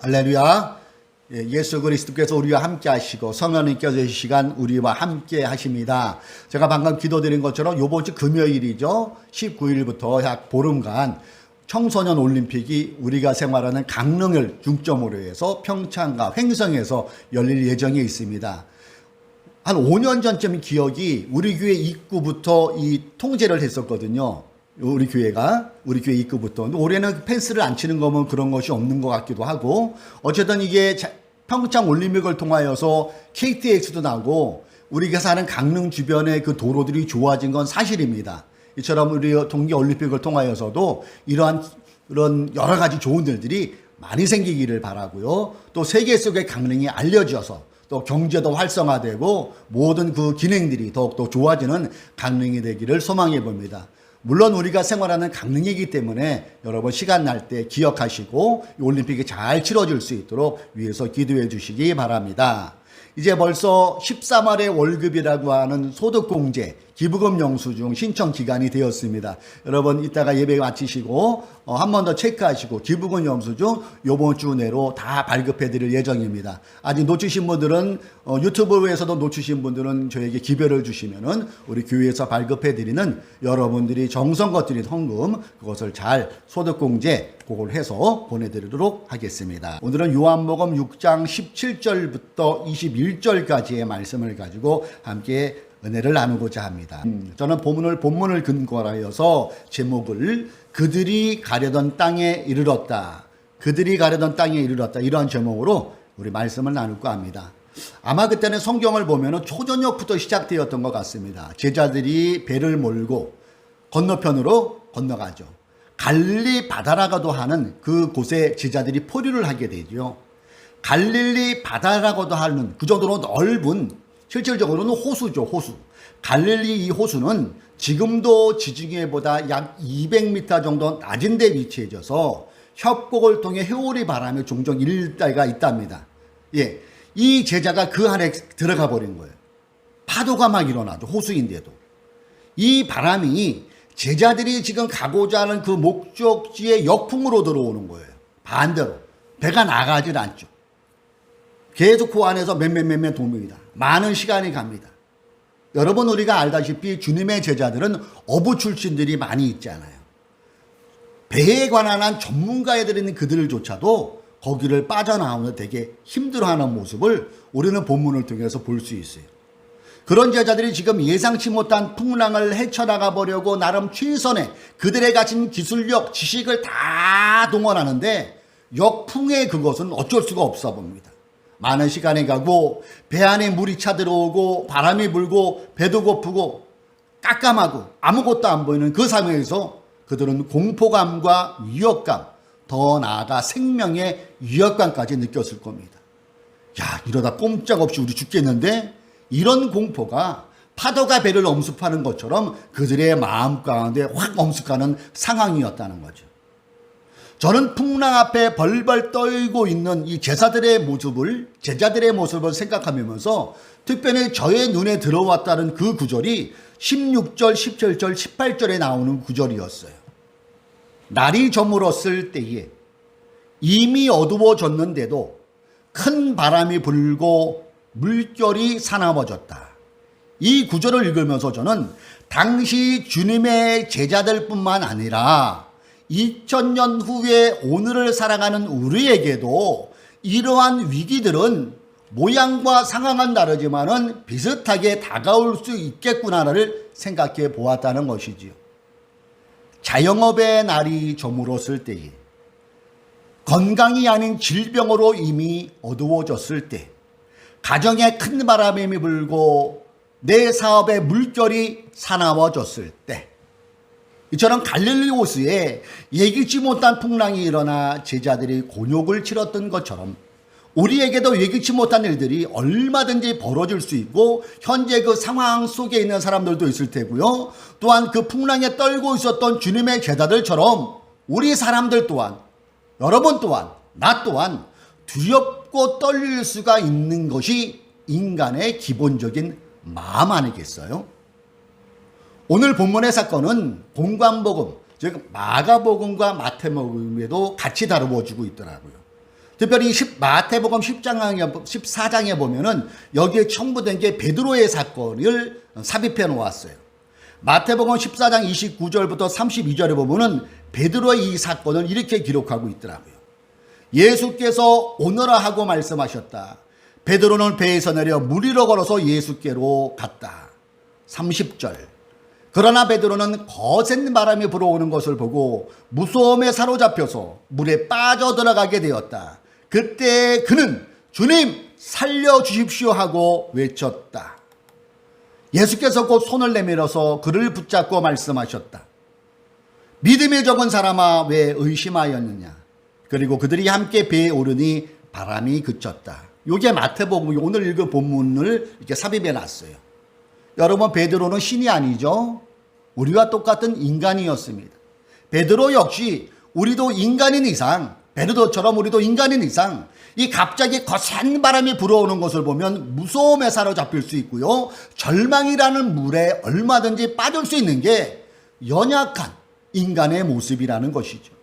할렐루야. 예수 그리스도께서 우리와 함께 하시고 성령님 껴져 이 시간 우리와 함께 하십니다. 제가 방금 기도드린 것처럼 이번 주 금요일이죠. 19일부터 약 보름간 청소년 올림픽이 우리가 생활하는 강릉을 중점으로 해서 평창과 횡성에서 열릴 예정에 있습니다. 한 5년 전쯤 기억이 우리 교회 입구부터 이 통제를 했었거든요. 우리 교회 입구부터. 근데 올해는 펜스를 안 치는 거면 그런 것이 없는 것 같기도 하고, 어쨌든 이게 평창 올림픽을 통하여서 KTX도 나고 우리가 사는 강릉 주변의 그 도로들이 좋아진 건 사실입니다. 이처럼 우리 동계 올림픽을 통하여서도 이러한 그런 여러 가지 좋은 일들이 많이 생기기를 바라고요. 또 세계 속의 강릉이 알려져서 또 경제도 활성화되고 모든 그 기능들이 더욱더 좋아지는 강릉이 되기를 소망해 봅니다. 물론 우리가 생활하는 강릉이기 때문에 여러분 시간 날 때 기억하시고 올림픽이 잘 치러질 수 있도록 위해서 기도해 주시기 바랍니다. 이제 벌써 13월의 월급이라고 하는 소득공제 기부금 영수증 신청 기간이 되었습니다. 여러분 이따가 예배 마치시고 한 번 더 체크하시고 기부금 영수증 이번 주 내로 다 발급해 드릴 예정입니다. 아직 놓치신 분들은 유튜브에서도 놓치신 분들은 저에게 기별을 주시면은 우리 교회에서 발급해 드리는 여러분들이 정성껏 드린 헌금 그것을 잘 소득공제 그걸 해서 보내드리도록 하겠습니다. 오늘은 요한복음 6장 17절부터 21절까지의 말씀을 가지고 함께 은혜를 나누고자 합니다. 저는 본문을 근거하여서 제목을 그들이 가려던 땅에 이르렀다. 그들이 가려던 땅에 이르렀다. 이러한 제목으로 우리 말씀을 나눌까 합니다. 아마 그때는 성경을 보면 초저녁부터 시작되었던 것 같습니다. 제자들이 배를 몰고 건너편으로 건너가죠. 갈릴리 바다라고도 하는 그곳에 제자들이 포류를 하게 되죠. 갈릴리 바다라고도 하는 그 정도로 넓은 실질적으로는 호수죠, 호수. 갈릴리 이 호수는 지금도 지중해보다 약 200m 정도 낮은 데 위치해져서 협곡을 통해 회오리 바람이 종종 일릴 때가 있답니다. 예, 이 제자가 그 안에 들어가 버린 거예요. 파도가 막 일어나죠, 호수인데도. 이 바람이 제자들이 지금 가고자 하는 그 목적지의 역풍으로 들어오는 거예요. 반대로. 배가 나가질 않죠. 계속 그 안에서 몇 동명이다. 많은 시간이 갑니다. 여러분 우리가 알다시피 주님의 제자들은 어부 출신들이 많이 있잖아요. 배에 관한 한 전문가애들인 그들조차도 거기를 빠져나오는 되게 힘들어하는 모습을 우리는 본문을 통해서 볼 수 있어요. 그런 제자들이 지금 예상치 못한 풍랑을 헤쳐나가 보려고 나름 최선의 그들의 가진 기술력, 지식을 다 동원하는데 역풍의 그것은 어쩔 수가 없어 봅니다. 많은 시간이 가고 배 안에 물이 차들어오고 바람이 불고 배도 고프고 깜깜하고 아무것도 안 보이는 그 상황에서 그들은 공포감과 위협감, 더 나아가 생명의 위협감까지 느꼈을 겁니다. 야, 이러다 꼼짝없이 우리 죽겠는데? 이런 공포가 파도가 배를 엄습하는 것처럼 그들의 마음 가운데 확 엄습하는 상황이었다는 거죠. 저는 풍랑 앞에 벌벌 떨고 있는 이 제자들의 모습을 생각하면서 특별히 저의 눈에 들어왔다는 그 구절이 16절, 17절, 18절에 나오는 구절이었어요. 날이 저물었을 때에 이미 어두워졌는데도 큰 바람이 불고 물결이 사나워졌다. 이 구절을 읽으면서 저는 당시 주님의 제자들뿐만 아니라 2000년 후에 오늘을 살아가는 우리에게도 이러한 위기들은 모양과 상황은 다르지만은 비슷하게 다가올 수 있겠구나를 생각해 보았다는 것이지요. 자영업의 날이 저물었을 때에, 건강이 아닌 질병으로 이미 어두워졌을 때, 가정에 큰 바람이 불고 내 사업에 물결이 사나워졌을 때, 이처럼 갈릴리 호수에 예기치 못한 풍랑이 일어나 제자들이 곤욕을 치렀던 것처럼 우리에게도 예기치 못한 일들이 얼마든지 벌어질 수 있고 현재 그 상황 속에 있는 사람들도 있을 테고요. 또한 그 풍랑에 떨고 있었던 주님의 제자들처럼 우리 사람들 또한, 여러분 또한, 나 또한 두렵고 떨릴 수가 있는 것이 인간의 기본적인 마음 아니겠어요? 오늘 본문의 사건은 공관복음, 즉 마가복음과 마태복음에도 같이 다루어지고 있더라고요. 특별히 마태복음 14장에 보면은 여기에 첨부된 게 베드로의 사건을 삽입해 놓았어요. 마태복음 14장 29절부터 32절에 보면은 베드로의 이 사건을 이렇게 기록하고 있더라고요. 예수께서 오너라 하고 말씀하셨다. 베드로는 배에서 내려 물 위로 걸어서 예수께로 갔다. 30절. 그러나 베드로는 거센 바람이 불어오는 것을 보고 무서움에 사로잡혀서 물에 빠져들어가게 되었다. 그때 그는 주님 살려주십시오 하고 외쳤다. 예수께서 곧 손을 내밀어서 그를 붙잡고 말씀하셨다. 믿음이 적은 사람아 왜 의심하였느냐. 그리고 그들이 함께 배에 오르니 바람이 그쳤다. 이게 마태복음 오늘 읽은 본문을 이렇게 삽입해 놨어요. 여러분, 베드로는 신이 아니죠. 우리와 똑같은 인간이었습니다. 베드로 역시 우리도 인간인 이상, 베드로처럼 우리도 인간인 이상 이 갑자기 거센 바람이 불어오는 것을 보면 무서움에 사로잡힐 수 있고요. 절망이라는 물에 얼마든지 빠질 수 있는 게 연약한 인간의 모습이라는 것이죠.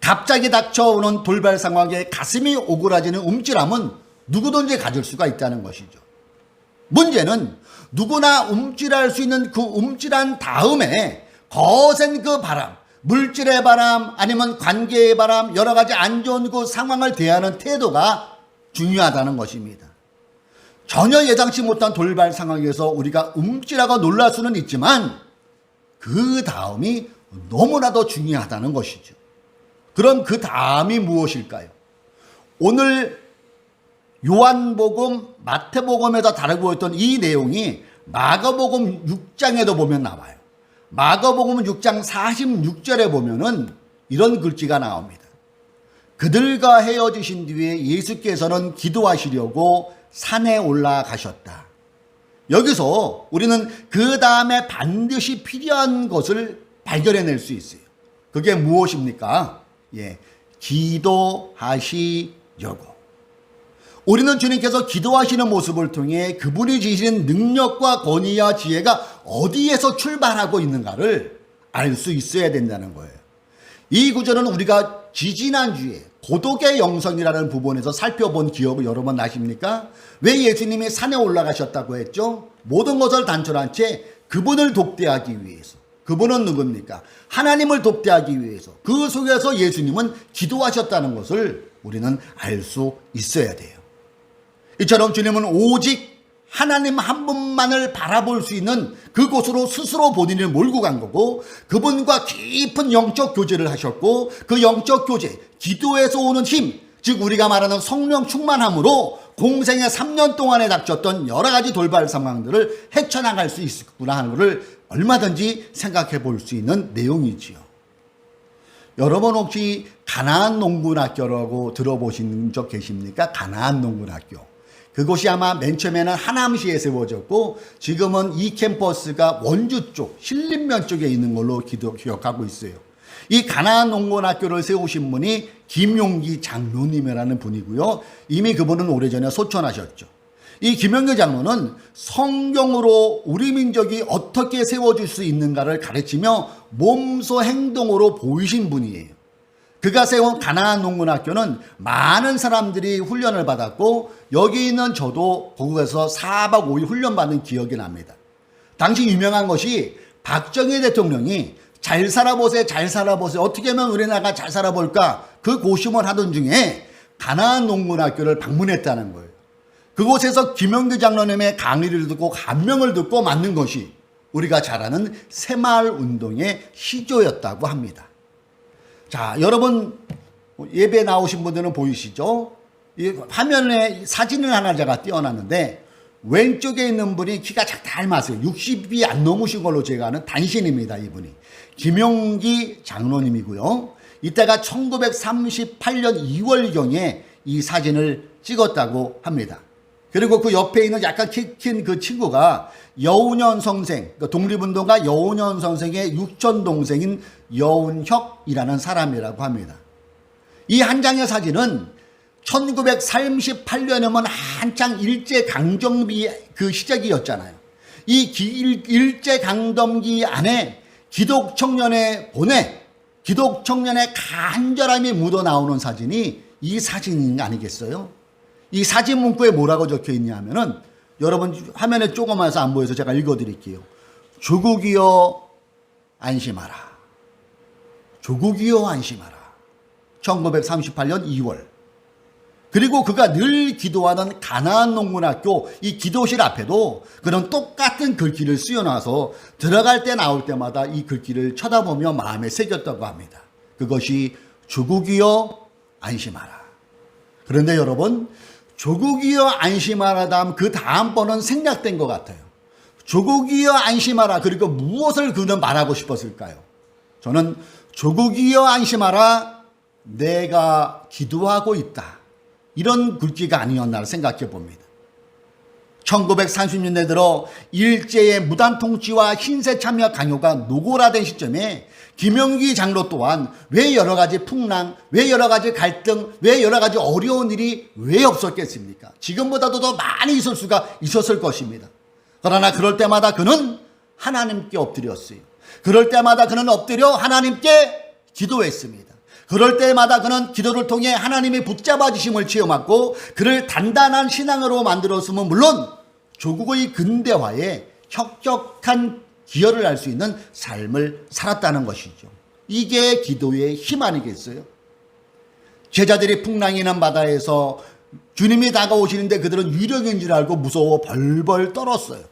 갑자기 닥쳐오는 돌발 상황에 가슴이 오그라지는 움찔함은 누구든지 가질 수가 있다는 것이죠. 문제는 누구나 움찔할 수 있는 그 움찔한 다음에 거센 그 바람, 물질의 바람 아니면 관계의 바람, 여러 가지 안 좋은 그 상황을 대하는 태도가 중요하다는 것입니다. 전혀 예상치 못한 돌발 상황에서 우리가 움찔하고 놀랄 수는 있지만 그 다음이 너무나도 중요하다는 것이죠. 그럼 그 다음이 무엇일까요? 오늘 요한복음, 마태복음에서 다루고 있던 이 내용이 마가복음 6장에도 보면 나와요. 마가복음 6장 46절에 보면은 이런 글귀가 나옵니다. 그들과 헤어지신 뒤에 예수께서는 기도하시려고 산에 올라가셨다. 여기서 우리는 그 다음에 반드시 필요한 것을 발견해낼 수 있어요. 그게 무엇입니까? 기도하시려고. 우리는 주님께서 기도하시는 모습을 통해 그분이 주시는 능력과 권위와 지혜가 어디에서 출발하고 있는가를 알 수 있어야 된다는 거예요. 이 구절은 우리가 지지난주에 고독의 영성이라는 부분에서 살펴본 기억을 여러분 나십니까? 왜 예수님이 산에 올라가셨다고 했죠? 모든 것을 단절한 채 그분을 독대하기 위해서. 그분은 누굽니까? 하나님을 독대하기 위해서. 그 속에서 예수님은 기도하셨다는 것을 우리는 알 수 있어야 돼요. 이처럼 주님은 오직 하나님 한 분만을 바라볼 수 있는 그곳으로 스스로 본인을 몰고 간 거고, 그분과 깊은 영적 교제를 하셨고, 그 영적 교제, 기도에서 오는 힘, 즉 우리가 말하는 성령 충만함으로 공생의 3년 동안에 닥쳤던 여러 가지 돌발 상황들을 헤쳐나갈 수 있구나 하는 것을 얼마든지 생각해 볼 수 있는 내용이지요. 여러분 혹시 가나안 농군학교라고 들어보신 적 계십니까? 가나안 농군학교. 그곳이 아마 맨 처음에는 하남시에 세워졌고 지금은 이 캠퍼스가 원주 쪽, 신림면 쪽에 있는 걸로 기억하고 있어요. 이 가나안 농군학교를 세우신 분이 김용기 장로님이라는 분이고요. 이미 그분은 오래전에 소천하셨죠. 이 김용기 장로는 성경으로 우리 민족이 어떻게 세워질 수 있는가를 가르치며 몸소 행동으로 보이신 분이에요. 그가 세운 가나안 농군학교는 많은 사람들이 훈련을 받았고 여기 있는 저도 거기에서 4박 5일 훈련받은 기억이 납니다. 당시 유명한 것이 박정희 대통령이 잘 살아보세요, 잘 살아보세요. 어떻게 하면 우리나라가 잘 살아볼까? 그 고심을 하던 중에 가나안 농군학교를 방문했다는 거예요. 그곳에서 김용기 장로님의 강의를 듣고 감명을 듣고 만든 것이 우리가 잘 아는 새마을 운동의 시조였다고 합니다. 자, 여러분 예배 나오신 분들은 보이시죠? 이 화면에 사진을 하나 제가 띄워놨는데 왼쪽에 있는 분이 키가 잘 닮았어요. 60이 안 넘으신 걸로 제가 아는 단신입니다. 이분이 김용기 장로님이고요. 이때가 1938년 2월경에 이 사진을 찍었다고 합니다. 그리고 그 옆에 있는 약간 키 큰 그 친구가 여운현 선생, 독립운동가 여운현 선생의 육촌 동생인 여운혁이라는 사람이라고 합니다. 이 한 장의 사진은 1938년이면 한창 일제강점기 그 시작이었잖아요. 이 일제강점기 안에 기독청년의 간절함이 묻어나오는 사진이 이 사진 아니겠어요? 이 사진 문구에 뭐라고 적혀 있냐면은 여러분 화면에 조그마해서 안 보여서 제가 읽어드릴게요. 조국이여 안심하라. 조국이여 안심하라. 1938년 2월. 그리고 그가 늘 기도하는 가나안 농문학교 이 기도실 앞에도 그런 똑같은 글귀를 쓰여놔서 들어갈 때 나올 때마다 이 글귀를 쳐다보며 마음에 새겼다고 합니다. 그것이 조국이여 안심하라. 그런데 여러분, 조국이여 안심하라 다음 그 다음 번은 생략된 것 같아요. 조국이여 안심하라. 그리고 무엇을 그는 말하고 싶었을까요? 저는 조국이여 안심하라. 내가 기도하고 있다. 이런 글귀가 아니었나 생각해 봅니다. 1930년대 들어 일제의 무단 통치와 신세 참여 강요가 노골화된 시점에 김영기 장로 또한 왜 여러 가지 풍랑, 왜 여러 가지 갈등, 왜 여러 가지 어려운 일이 왜 없었겠습니까? 지금보다도 더 많이 있을 수가 있었을 것입니다. 그러나 그럴 때마다 그는 하나님께 엎드렸어요. 그럴 때마다 그는 엎드려 하나님께 기도했습니다. 그럴 때마다 그는 기도를 통해 하나님의 붙잡아 주심을 체험하고 그를 단단한 신앙으로 만들었으면 물론 조국의 근대화에 혁혁한 기여를 할 수 있는 삶을 살았다는 것이죠. 이게 기도의 힘 아니겠어요? 제자들이 풍랑이 난 바다에서 주님이 다가오시는데 그들은 유령인 줄 알고 무서워 벌벌 떨었어요.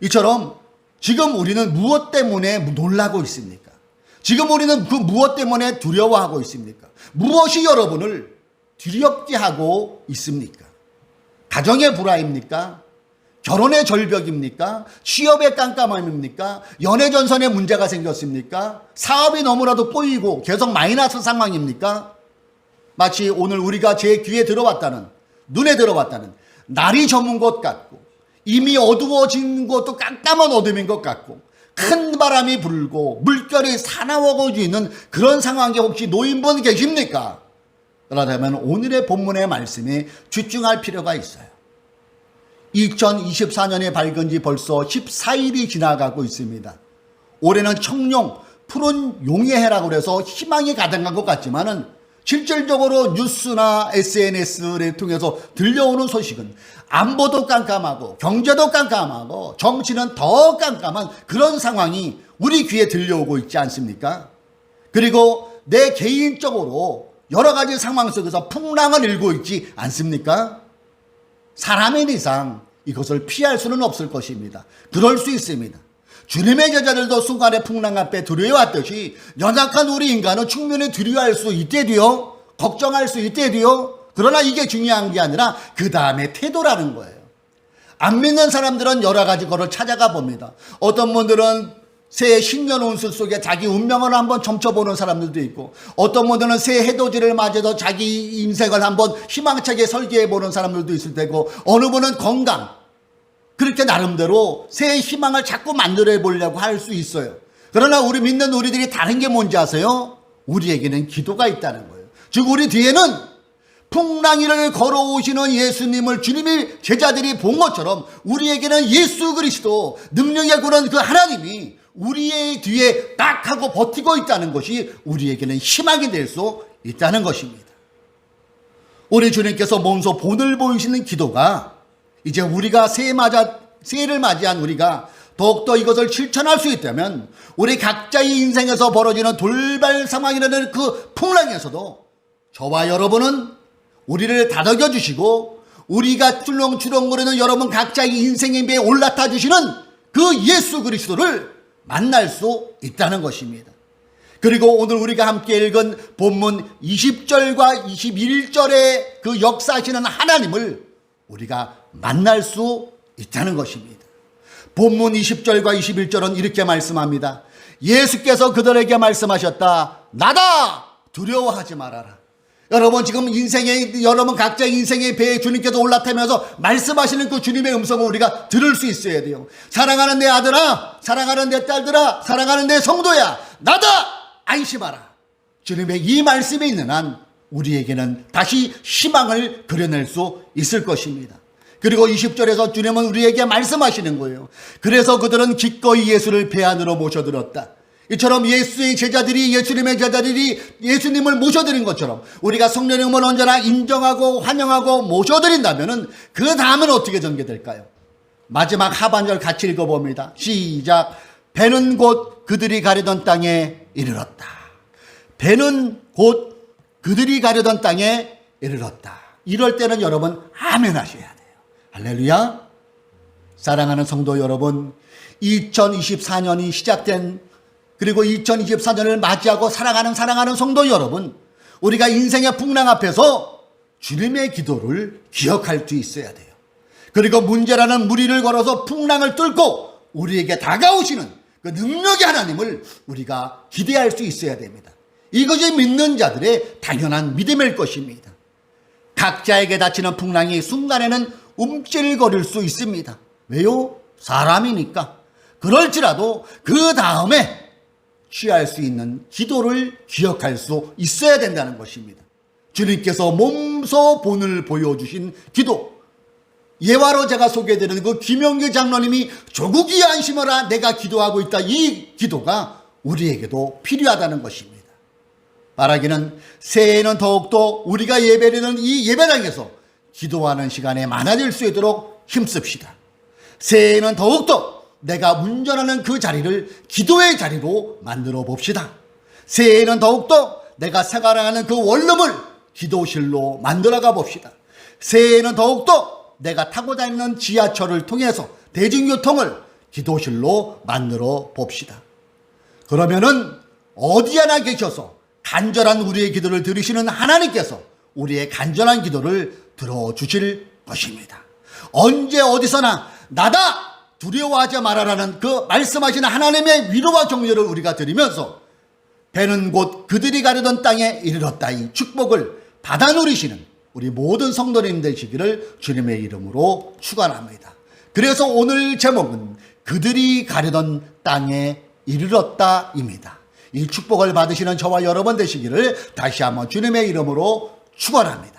이처럼 지금 우리는 무엇 때문에 놀라고 있습니까? 지금 우리는 그 무엇 때문에 두려워하고 있습니까? 무엇이 여러분을 두렵게 하고 있습니까? 가정의 불화입니까? 결혼의 절벽입니까? 취업의 깜깜함입니까? 연애전선에 문제가 생겼습니까? 사업이 너무나도 꼬이고 계속 마이너스 상황입니까? 마치 오늘 우리가 제 귀에 들어왔다는, 눈에 들어왔다는 날이 저문 것 같고 이미 어두워진 것도 깜깜한 어둠인 것 같고 큰 바람이 불고 물결이 사나워고 있는 그런 상황에 혹시 노인분 계십니까? 그렇다면 오늘의 본문의 말씀에 집중할 필요가 있어요. 2024년이 밝은 지 벌써 14일이 지나가고 있습니다. 올해는 청룡, 푸른 용의 해라고 해서 희망이 가득한 것 같지만은 실질적으로 뉴스나 SNS를 통해서 들려오는 소식은 안보도 깜깜하고 경제도 깜깜하고 정치는 더 깜깜한 그런 상황이 우리 귀에 들려오고 있지 않습니까? 그리고 내 개인적으로 여러 가지 상황 속에서 풍랑을 일고 있지 않습니까? 사람인 이상 이것을 피할 수는 없을 것입니다. 그럴 수 있습니다. 주님의 제자들도 순간의 풍랑 앞에 두려워했듯이 연약한 우리 인간은 충분히 두려워할 수 있대도요. 걱정할 수 있대도요. 그러나 이게 중요한 게 아니라 그 다음에 태도라는 거예요. 안 믿는 사람들은 여러 가지 거를 찾아가 봅니다. 어떤 분들은 새해 신년 운수 속에 자기 운명을 한번 점쳐보는 사람들도 있고 어떤 분들은 새해 해돋이를 맞아서 자기 인생을 한번 희망차게 설계해보는 사람들도 있을 테고 어느 분은 건강 그렇게 나름대로 새해 희망을 자꾸 만들어 보려고 할 수 있어요. 그러나 우리 믿는 우리들이 다른 게 뭔지 아세요? 우리에게는 기도가 있다는 거예요. 즉 우리 뒤에는 풍랑 위를 걸어오시는 예수님을 주님의 제자들이 본 것처럼 우리에게는 예수 그리스도 능력의 구는 그 하나님이 우리의 뒤에 딱 하고 버티고 있다는 것이 우리에게는 희망이 될 수 있다는 것입니다. 우리 주님께서 몸소 본을 보이시는 기도가 이제 우리가 새해를 맞이한 우리가 더욱더 이것을 실천할 수 있다면 우리 각자의 인생에서 벌어지는 돌발 상황이라는 그 풍랑에서도 저와 여러분은 우리를 다독여 주시고 우리가 출렁출렁거리는 여러분 각자의 인생의 배에 올라타 주시는 그 예수 그리스도를 만날 수 있다는 것입니다. 그리고 오늘 우리가 함께 읽은 본문 20절과 21절의 그 역사하시는 하나님을 우리가 만날 수 있다는 것입니다. 본문 20절과 21절은 이렇게 말씀합니다. 예수께서 그들에게 말씀하셨다. 나다! 두려워하지 말아라. 여러분 지금 여러분 각자의 인생의 배에 주님께서 올라타면서 말씀하시는 그 주님의 음성을 우리가 들을 수 있어야 돼요. 사랑하는 내 아들아, 사랑하는 내 딸들아, 사랑하는 내 성도야, 나다! 안심하라. 주님의 이 말씀이 있는 한 우리에게는 다시 희망을 그려낼 수 있을 것입니다. 그리고 20절에서 주님은 우리에게 말씀하시는 거예요. 그래서 그들은 기꺼이 예수를 배 안으로 모셔들었다. 이처럼 예수의 제자들이 예수님의 제자들이 예수님을 모셔드린 것처럼 우리가 성령님을 언제나 인정하고 환영하고 모셔드린다면 그 다음은 어떻게 전개될까요? 마지막 하반절 같이 읽어봅니다. 시작. 배는 곧 그들이 가려던 땅에 이르렀다. 배는 곧 그들이 가려던 땅에 이르렀다. 이럴 때는 여러분 아멘 하셔야 돼요. 할렐루야. 사랑하는 성도 여러분, 2024년이 시작된 그리고 2024년을 맞이하고 사랑하는 성도 여러분, 우리가 인생의 풍랑 앞에서 주님의 기도를 기억할 수 있어야 돼요. 그리고 문제라는 무리를 걸어서 풍랑을 뚫고 우리에게 다가오시는 그 능력의 하나님을 우리가 기대할 수 있어야 됩니다. 이것이 믿는 자들의 당연한 믿음일 것입니다. 각자에게 닥치는 풍랑이 순간에는 움찔거릴 수 있습니다. 왜요? 사람이니까. 그럴지라도 그 다음에 취할 수 있는 기도를 기억할 수 있어야 된다는 것입니다. 주님께서 몸소 본을 보여주신 기도, 예화로 제가 소개해드리는 그 김영기 장로님이 조국이 안심하라 내가 기도하고 있다, 이 기도가 우리에게도 필요하다는 것입니다. 바라기는 새해에는 더욱더 우리가 예배드리는 이 예배당에서 기도하는 시간에 많아질 수 있도록 힘씁시다. 새해에는 더욱더 내가 운전하는 그 자리를 기도의 자리로 만들어 봅시다. 새해에는 더욱더 내가 생활하는 그 원룸을 기도실로 만들어가 봅시다. 새해에는 더욱더 내가 타고 다니는 지하철을 통해서 대중교통을 기도실로 만들어 봅시다. 그러면은 어디 하나 계셔서 간절한 우리의 기도를 들으시는 하나님께서 우리의 간절한 기도를 들어주실 것입니다. 언제 어디서나 나다 두려워하지 말아라는 그 말씀하시는 하나님의 위로와 격려를 우리가 드리면서 배는 곧 그들이 가려던 땅에 이르렀다, 이 축복을 받아 누리시는 우리 모든 성도님 되시기를 주님의 이름으로 축원합니다. 그래서 오늘 제목은 그들이 가려던 땅에 이르렀다입니다. 이 축복을 받으시는 저와 여러분 되시기를 다시 한번 주님의 이름으로 축원합니다.